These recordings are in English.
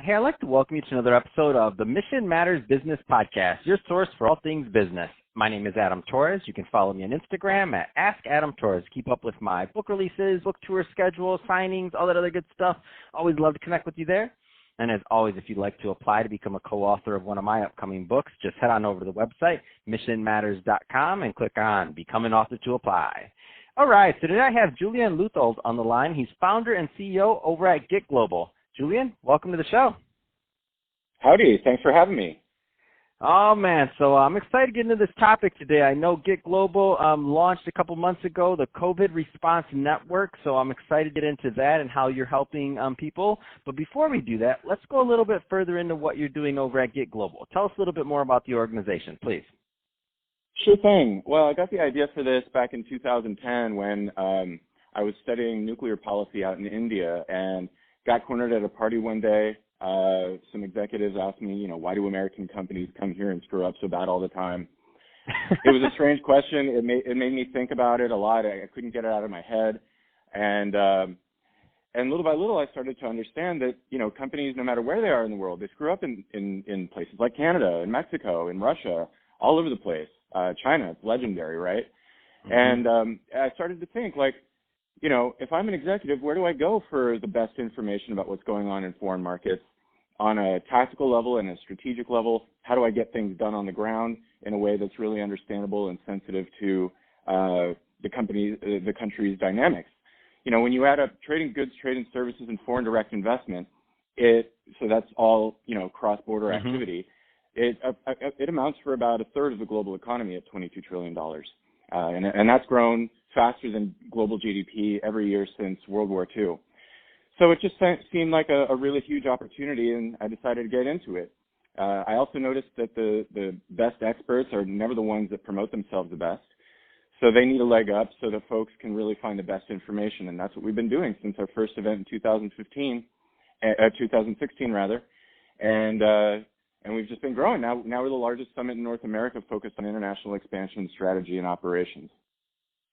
Hey, I'd like to welcome you to another episode of the Mission Matters Business Podcast, your source for all things business. My name is Adam Torres. You can follow me on Instagram at AskAdamTorres. Keep up with my book releases, book tour schedule, signings, all that other good stuff. Always love to connect with you there. And as always, if you'd like to apply to become a co-author of one of my upcoming books, just head on over to the website, missionmatters.com, and click on Become an Author to apply. All right, so today I have Julian Leuthold on the line. He's founder and CEO over at GetGlobal. Julian, welcome to the show. Howdy. Thanks for having me. Oh, man. So I'm excited to get into this topic today. I know GetGlobal launched a couple months ago, the COVID Response Network. So I'm excited to get into that and how you're helping people. But before we do that, let's go a little bit further into what you're doing over at GetGlobal. Tell us a little bit more about the organization, please. Sure thing. Well, I got the idea for this back in 2010 when I was studying nuclear policy out in India and got cornered at a party one day. Some executives asked me, why do American companies come here and screw up so bad all the time? It was a strange question. It made me think about it a lot. I couldn't get it out of my head. And little by little, I started to understand that, companies, no matter where they are in the world, they screw up in places like Canada and Mexico and Russia, all over the place. China, it's legendary, right? Mm-hmm. And I started to think, if I'm an executive, where do I go for the best information about what's going on in foreign markets on a tactical level and a strategic level? How do I get things done on the ground in a way that's really understandable and sensitive to the country's dynamics? When you add up trading goods, trading services, and foreign direct investment, so that's all, cross-border mm-hmm. activity, it amounts for about a third of the global economy at $22 trillion. And that's grown faster than global GDP every year since World War II. So it just seemed like a really huge opportunity, and I decided to get into it. I also noticed that the best experts are never the ones that promote themselves the best. So they need a leg up so that folks can really find the best information, and that's what we've been doing since our first event in 2016 rather. And we've just been growing. Now we're the largest summit in North America focused on international expansion, strategy, and operations.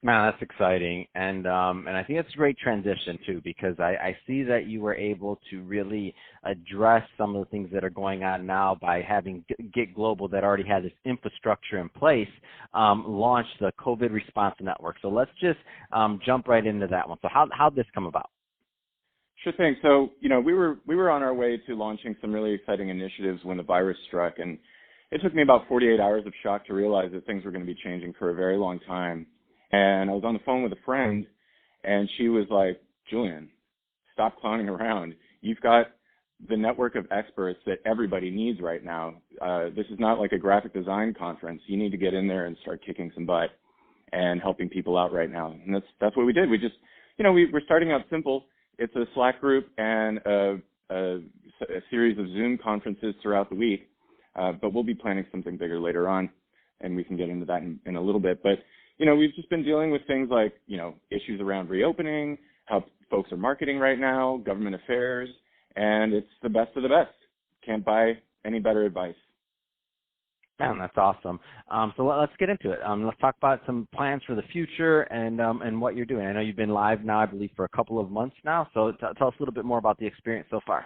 Man, that's exciting. And I think that's a great transition, too, because I see that you were able to really address some of the things that are going on now by having GetGlobal that already had this infrastructure in place launch the COVID Response Network. So let's just jump right into that one. So how'd this come about? Sure thing. So, we were on our way to launching some really exciting initiatives when the virus struck, and it took me about 48 hours of shock to realize that things were going to be changing for a very long time. And I was on the phone with a friend, and she was like, Julian, stop clowning around. You've got the network of experts that everybody needs right now. This is not like a graphic design conference. You need to get in there and start kicking some butt and helping people out right now. And that's what we did. We just, we're starting out simple. It's a Slack group and a series of Zoom conferences throughout the week, but we'll be planning something bigger later on, and we can get into that in a little bit. But, we've just been dealing with things like, issues around reopening, how folks are marketing right now, government affairs, and it's the best of the best. Can't buy any better advice. Man, that's awesome. So let's get into it. Let's talk about some plans for the future and what you're doing. I know you've been live now, I believe, for a couple of months now. So tell us a little bit more about the experience so far.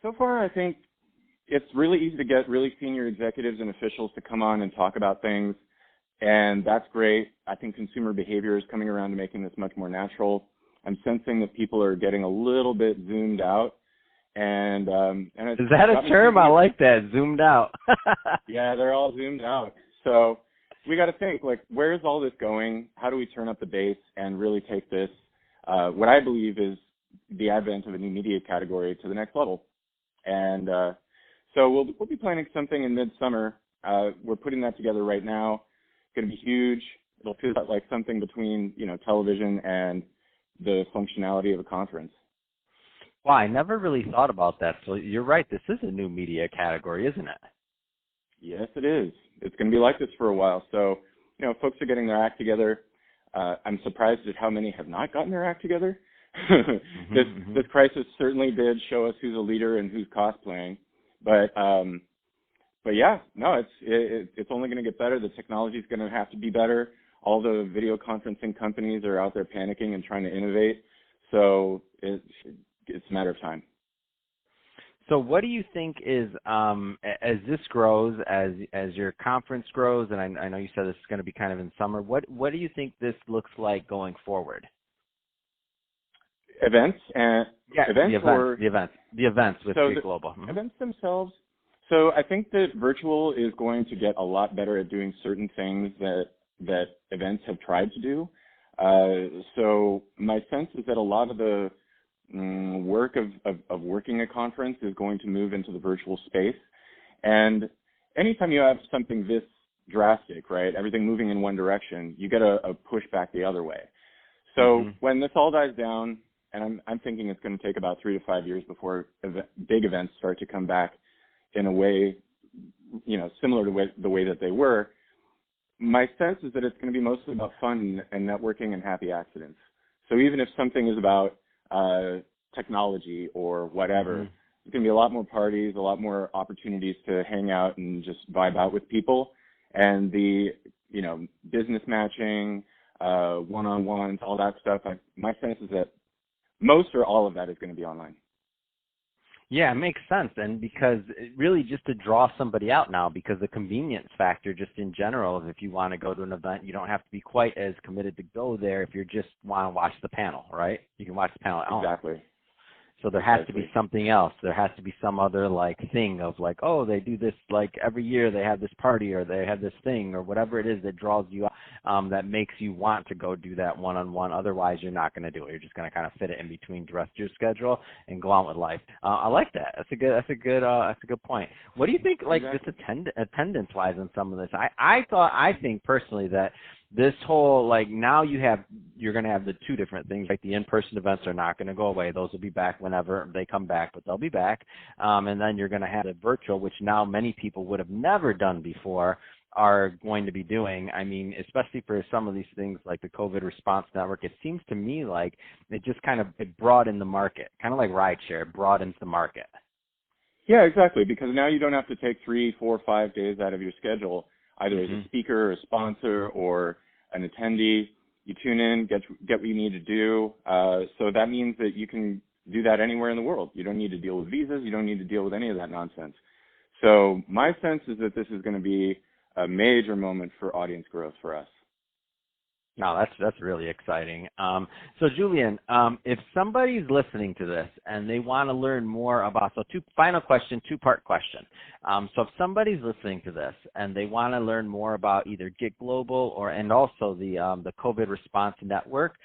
So far, I think it's really easy to get really senior executives and officials to come on and talk about things, and that's great. I think consumer behavior is coming around to making this much more natural. I'm sensing that people are getting a little bit zoomed out. And is that a term? I like that, zoomed out. Yeah, they're all zoomed out. So we got to think, where's all this going? How do we turn up the bass and really take this, what I believe is the advent of a new media category, to the next level? And so we'll be planning something in midsummer. We're putting that together right now. It's going to be huge. It'll feel like something between, television and the functionality of a conference. Wow, I never really thought about that. So you're right. This is a new media category, isn't it? Yes, it is. It's going to be like this for a while. So, folks are getting their act together. I'm surprised at how many have not gotten their act together. This crisis certainly did show us who's a leader and who's cosplaying. But yeah, no, it's only going to get better. The technology is going to have to be better. All the video conferencing companies are out there panicking and trying to innovate. So it's a matter of time. So what do you think is, as this grows, as your conference grows, and I know you said this is going to be kind of in summer, what do you think this looks like going forward? Events and yeah, events the events with GetGlobal. Events themselves. So I think that virtual is going to get a lot better at doing certain things that events have tried to do. So my sense is that a lot of the work of working a conference is going to move into the virtual space. And anytime you have something this drastic, right, everything moving in one direction, you get a push back the other way. So when this all dies down, and I'm thinking it's going to take about 3 to 5 years before big events start to come back in a way, similar to the way that they were. My sense is that it's going to be mostly about fun and networking and happy accidents. So even if something is about technology or whatever, there's going to be a lot more parties, a lot more opportunities to hang out and just vibe out with people. And the, business matching, one-on-ones, all that stuff, my sense is that most or all of that is going to be online. Yeah, it makes sense. And because really just to draw somebody out now, because the convenience factor just in general, if you want to go to an event, you don't have to be quite as committed to go there if you just want to watch the panel, right? You can watch the panel at home. Exactly. So there has to be something else. There has to be some other thing of oh, they do this every year they have this party or they have this thing or whatever it is that draws you out, that makes you want to go do that one-on-one. Otherwise, you're not going to do it. You're just going to kind of fit it in between the rest of your schedule and go on with life. I like that. That's a good point. What do you think just attendance-wise in some of this? I think personally that this whole now you're going to have the two different things. The in-person events are not going to go away. Those will be back whenever they come back, but they'll be back. And then you're going to have the virtual, which now many people would have never done before, are going to be doing. I mean, especially for some of these things like the COVID response network, it seems to me like it just it broadened the market, kind of like rideshare, it broadens the market. Yeah, exactly. Because now you don't have to take 3, 4, 5 days out of your schedule, either as a speaker or a sponsor or an attendee. You tune in, get what you need to do. So that means that you can do that anywhere in the world. You don't need to deal with visas. You don't need to deal with any of that nonsense. So my sense is that this is going to be a major moment for audience growth for us. No, that's really exciting. So Julian, if somebody's listening to this and they want to learn more about, two-part question. So if somebody's listening to this and they want to learn more about either GetGlobal and also the COVID response network,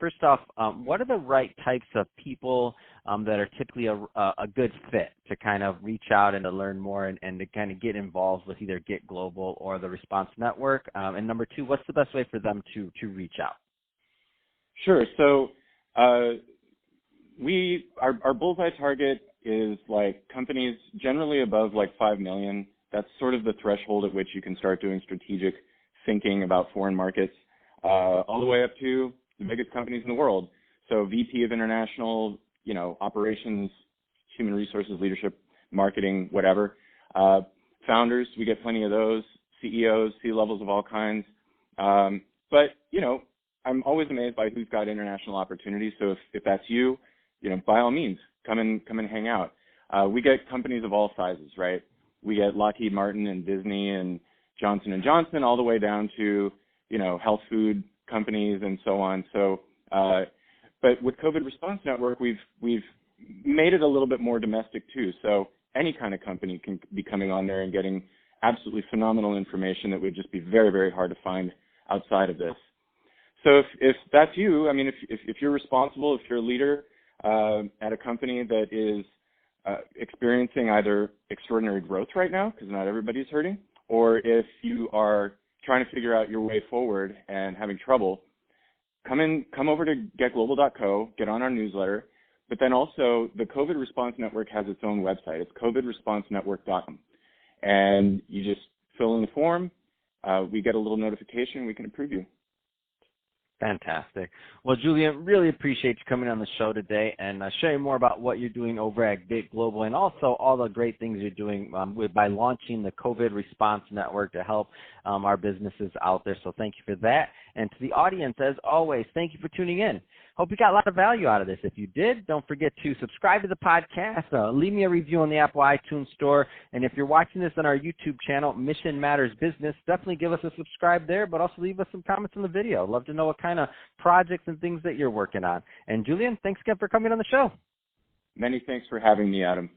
first off, what are the right types of people that are typically a good fit to kind of reach out and to learn more and to kind of get involved with either GetGlobal or the response network? And number two, what's the best way for them to reach out? Sure. So our bullseye target is companies generally above 5 million. That's sort of the threshold at which you can start doing strategic thinking about foreign markets, all the way up to the biggest companies in the world. So VP of international, operations, human resources, leadership, marketing, whatever. Founders, we get plenty of those. CEOs, C-levels of all kinds. But I'm always amazed by who's got international opportunities. So if that's you, by all means, come and hang out. We get companies of all sizes, right? We get Lockheed Martin and Disney and Johnson & Johnson all the way down to, health food companies and so on. So, but with COVID Response Network, we've made it a little bit more domestic too. So any kind of company can be coming on there and getting absolutely phenomenal information that would just be very, very hard to find outside of this. So if that's you, I mean, if you're responsible, if you're a leader at a company that is experiencing either extraordinary growth right now, because not everybody's hurting, or if you are trying to figure out your way forward and having trouble, come over to getglobal.co, get on our newsletter. But then also the COVID Response Network has its own website. It's covidresponsenetwork.com. And you just fill in the form. We get a little notification. We can approve you. Fantastic. Well, Julian, really appreciate you coming on the show today and sharing more about what you're doing over at GetGlobal and also all the great things you're doing by launching the COVID Response Network to help our businesses out there. So thank you for that. And to the audience, as always, thank you for tuning in. Hope you got a lot of value out of this. If you did, don't forget to subscribe to the podcast, leave me a review on the Apple iTunes Store, and if you're watching this on our YouTube channel, Mission Matters Business, definitely give us a subscribe there, but also leave us some comments on the video. I'd love to know what kind of projects and things that you're working on. And Julian, thanks again for coming on the show. Many thanks for having me, Adam.